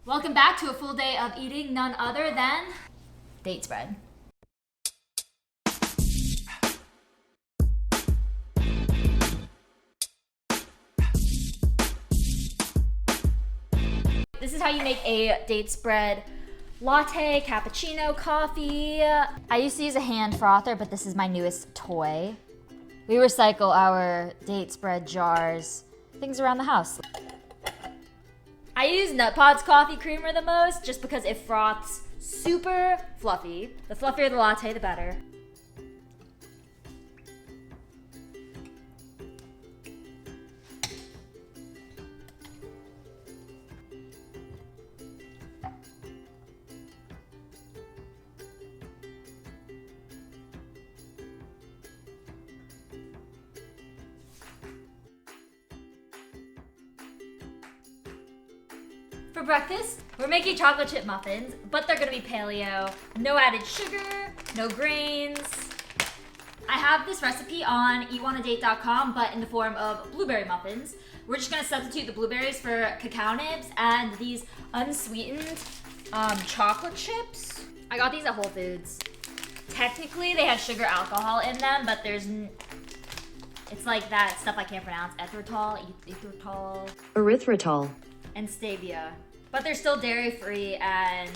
Welcome back to a full day of eating none other than date spread. This is how you make a date spread latte, cappuccino, coffee. I used to use a hand frother, but this is my newest toy. We recycle our date spread jars, things around the house. I use Nut Pod's coffee creamer the most just because it froths super fluffy. The fluffier the latte, the better. For breakfast, we're making chocolate chip muffins, but they're gonna be paleo. No added sugar, no grains. I have this recipe on eatonadate.com, but in the form of blueberry muffins. We're just gonna substitute the blueberries for cacao nibs and these unsweetened chocolate chips. I got these at Whole Foods. Technically, they have sugar alcohol in them, but it's like that stuff I can't pronounce. Erythritol. And stevia, but they're still dairy-free, and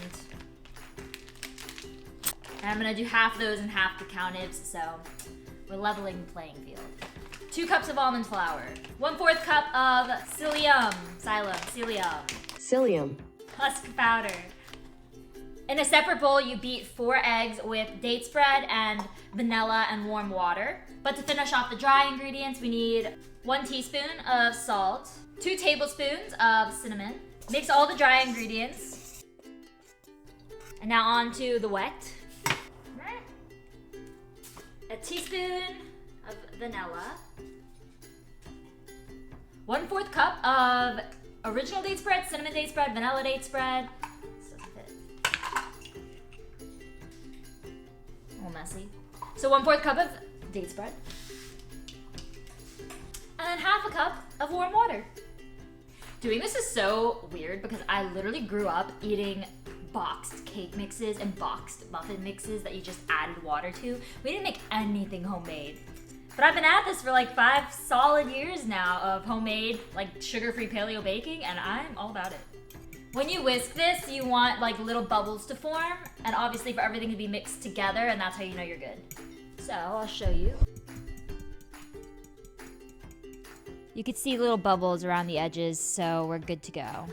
I'm gonna do half those and half cacao nibs, so we're leveling the playing field. 2 cups of almond flour, 1/4 cup of psyllium, husk powder. In a separate bowl, you beat 4 eggs with date spread and vanilla and warm water. But to finish off the dry ingredients, we need 1 teaspoon of salt, 2 tablespoons of cinnamon. Mix all the dry ingredients. And now on to the wet. A teaspoon of vanilla. 1/4 cup of original date spread, cinnamon date spread, vanilla date spread. This doesn't fit. A little messy. So 1/4 cup of date spread. And then half a cup of warm water. Doing this is so weird because I literally grew up eating boxed cake mixes and boxed muffin mixes that you just added water to. We didn't make anything homemade. But I've been at this for like 5 solid years now of homemade, like sugar-free paleo baking, and I'm all about it. When you whisk this, you want like little bubbles to form, and obviously for everything to be mixed together, and that's how you know you're good. So I'll show you. You can see little bubbles around the edges, so we're good to go.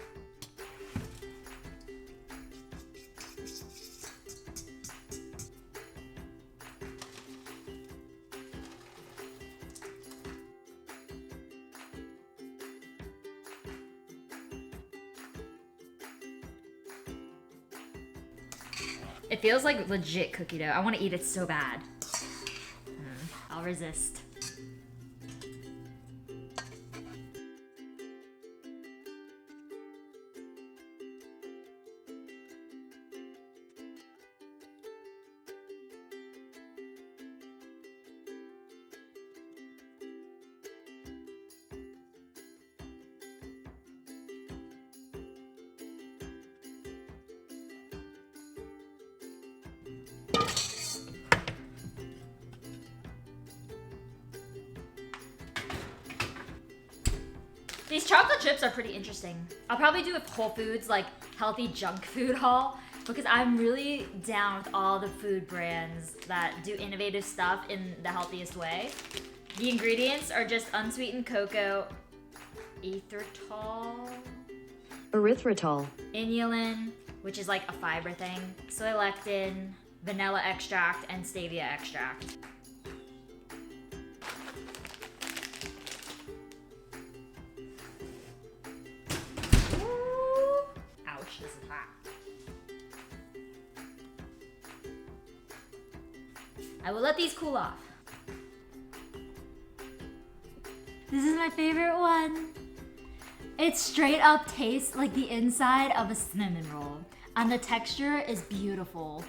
It feels like legit cookie dough. I want to eat it so bad. I'll resist. These chocolate chips are pretty interesting. I'll probably do a Whole Foods like healthy junk food haul because I'm really down with all the food brands that do innovative stuff in the healthiest way. The ingredients are just unsweetened cocoa, erythritol, inulin, which is like a fiber thing, soy lectin, vanilla extract, and stevia extract. This is hot. I will let these cool off. This is my favorite one. It straight up tastes like the inside of a cinnamon roll, and the texture is beautiful.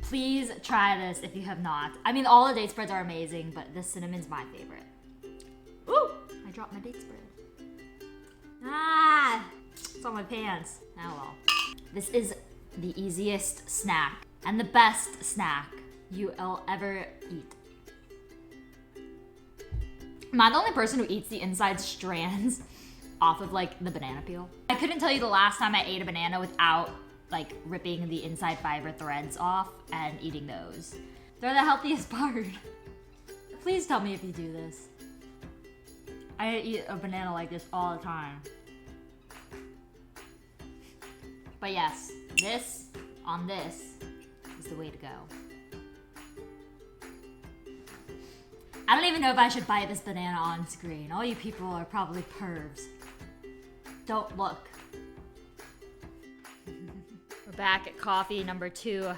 Please try this if you have not. I mean, all the date spreads are amazing, but the cinnamon's my favorite. Ooh, I dropped my date spread. Ah! It's on my pants. Oh well. This is the easiest snack and the best snack you'll ever eat. Am I the only person who eats the inside strands off of like the banana peel? I couldn't tell you the last time I ate a banana without like ripping the inside fiber threads off and eating those. They're the healthiest part. Please tell me if you do this. I eat a banana like this all the time. But yes, this on this is the way to go. I don't even know if I should bite this banana on screen. All you people are probably pervs. Don't look. We're back at coffee number 2.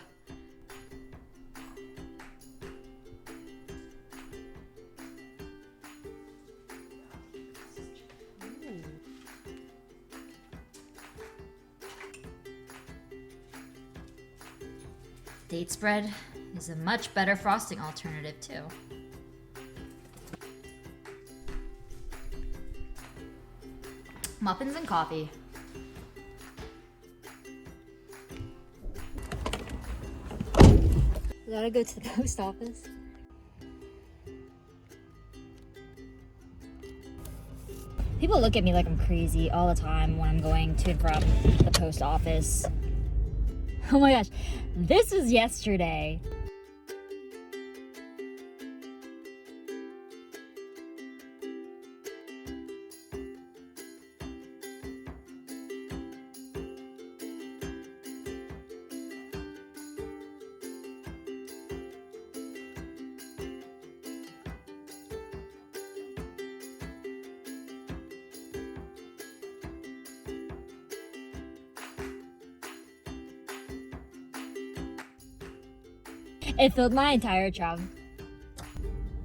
Date spread is a much better frosting alternative too. Muffins and coffee. We gotta go to the post office. People look at me like I'm crazy all the time when I'm going to and from the post office. Oh my gosh, this was yesterday. It filled my entire trunk.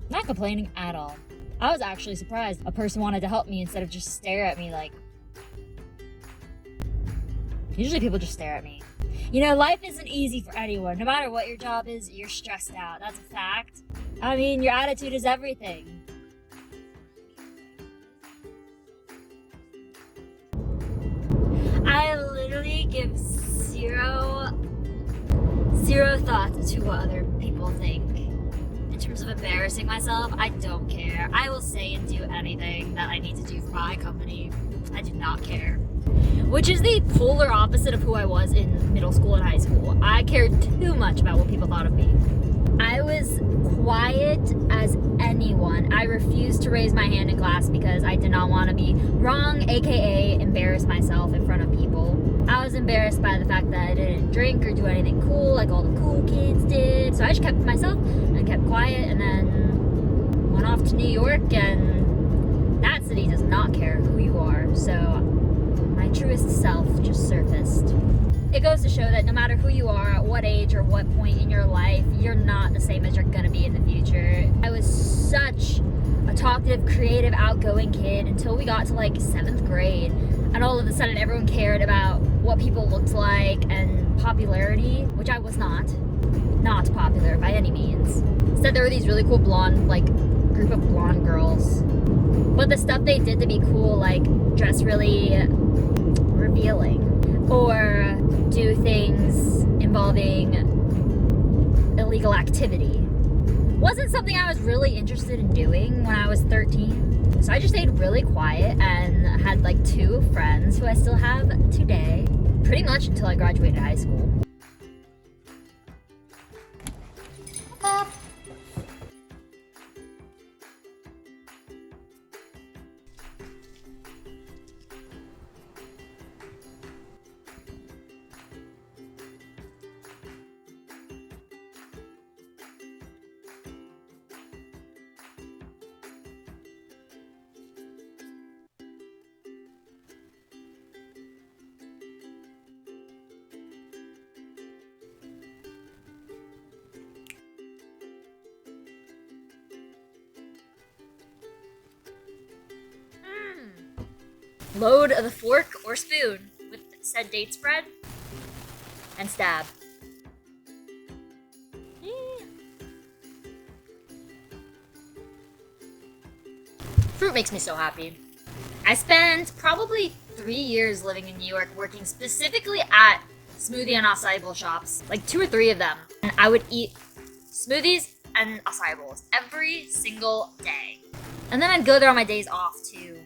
Not complaining at all. I was actually surprised a person wanted to help me instead of just stare at me like... Usually people just stare at me. You know, life isn't easy for anyone. No matter what your job is, you're stressed out. That's a fact. I mean, your attitude is everything. I literally give zero thought to what other people think. In terms of embarrassing myself, I don't care. I will say and do anything that I need to do for my company. I do not care. Which is the polar opposite of who I was in middle school and high school. I cared too much about what people thought of me. I was quiet as anyone. I refused to raise my hand in class because I did not want to be wrong, aka embarrass myself in front of people. I was embarrassed by the fact that I didn't drink or do anything cool like all the cool kids did. So I just kept to myself and kept quiet and then went off to New York, and that city does not care who you are. So my truest self just surfaced. It goes to show that no matter who you are, at what age or what point in your life, you're not the same as you're gonna be in the future. I was such a talkative, creative, outgoing kid until we got to like 7th grade. And all of a sudden everyone cared about what people looked like and popularity, which I was not popular by any means. Instead there were these really cool blonde, like group of blonde girls. But the stuff they did to be cool, like dress really revealing or do things involving illegal activity, wasn't something I was really interested in doing when I was 13. So I just stayed really quiet and had like 2 friends who I still have today, pretty much until I graduated high school. Load the fork or spoon with said date spread and stab. Fruit makes me so happy. I spent probably 3 years living in New York, working specifically at smoothie and acai bowl shops, like 2 or 3 of them. And I would eat smoothies and acai bowls every single day. And then I'd go there on my days off too.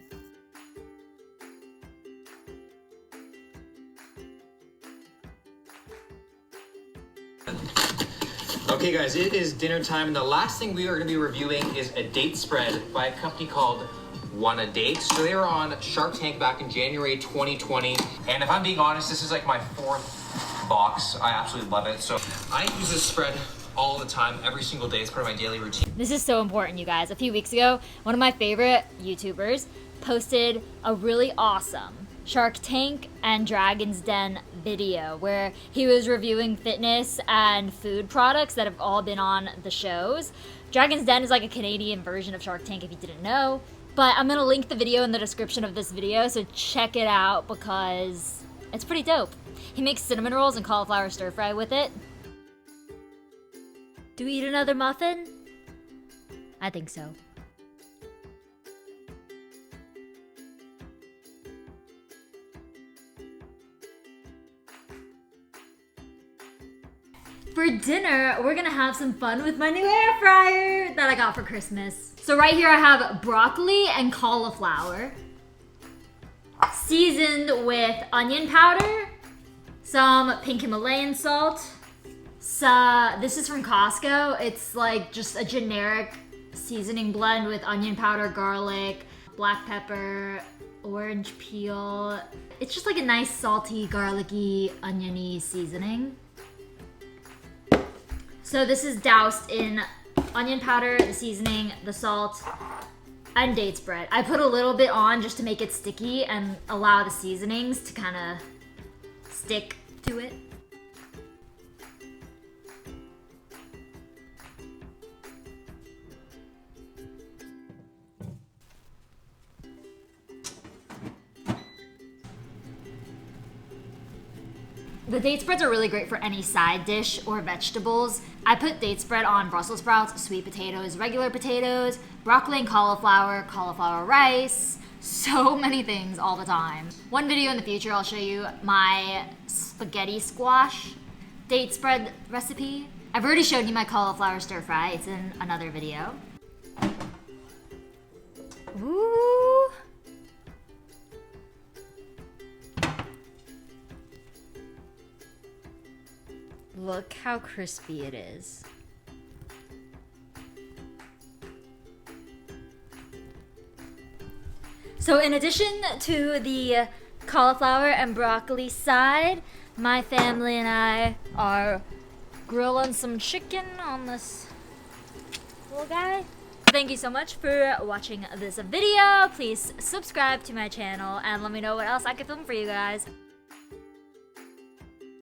Okay guys, it is dinner time, and the last thing we are going to be reviewing is a date spread by a company called Wanna Date. So they were on Shark Tank back in January 2020, and if I'm being honest, this is like my 4th box. I absolutely love it. So I use this spread all the time, every single day. It's part of my daily routine. This is so important, you guys. A few weeks ago, one of my favorite YouTubers posted a really awesome Shark Tank and Dragon's Den video where he was reviewing fitness and food products that have all been on the shows. Dragon's Den is like a Canadian version of Shark Tank if you didn't know, but I'm gonna link the video in the description of this video, so check it out because it's pretty dope. He makes cinnamon rolls and cauliflower stir fry with it. Do we eat another muffin? I think so. For dinner, we're gonna have some fun with my new air fryer that I got for Christmas. So right here I have broccoli and cauliflower, seasoned with onion powder, some pink Himalayan salt. This is from Costco. It's like just a generic seasoning blend with onion powder, garlic, black pepper, orange peel. It's just like a nice salty, garlicky, oniony seasoning. So this is doused in onion powder, the seasoning, the salt, and date spread. I put a little bit on just to make it sticky and allow the seasonings to kind of stick to it. The date spreads are really great for any side dish or vegetables. I put date spread on Brussels sprouts, sweet potatoes, regular potatoes, broccoli and cauliflower, cauliflower rice, so many things all the time. One video in the future, I'll show you my spaghetti squash date spread recipe. I've already showed you my cauliflower stir fry. It's in another video. Ooh. Look how crispy it is. So in addition to the cauliflower and broccoli side, my family and I are grilling some chicken on this little guy. Thank you so much for watching this video. Please subscribe to my channel and let me know what else I can film for you guys.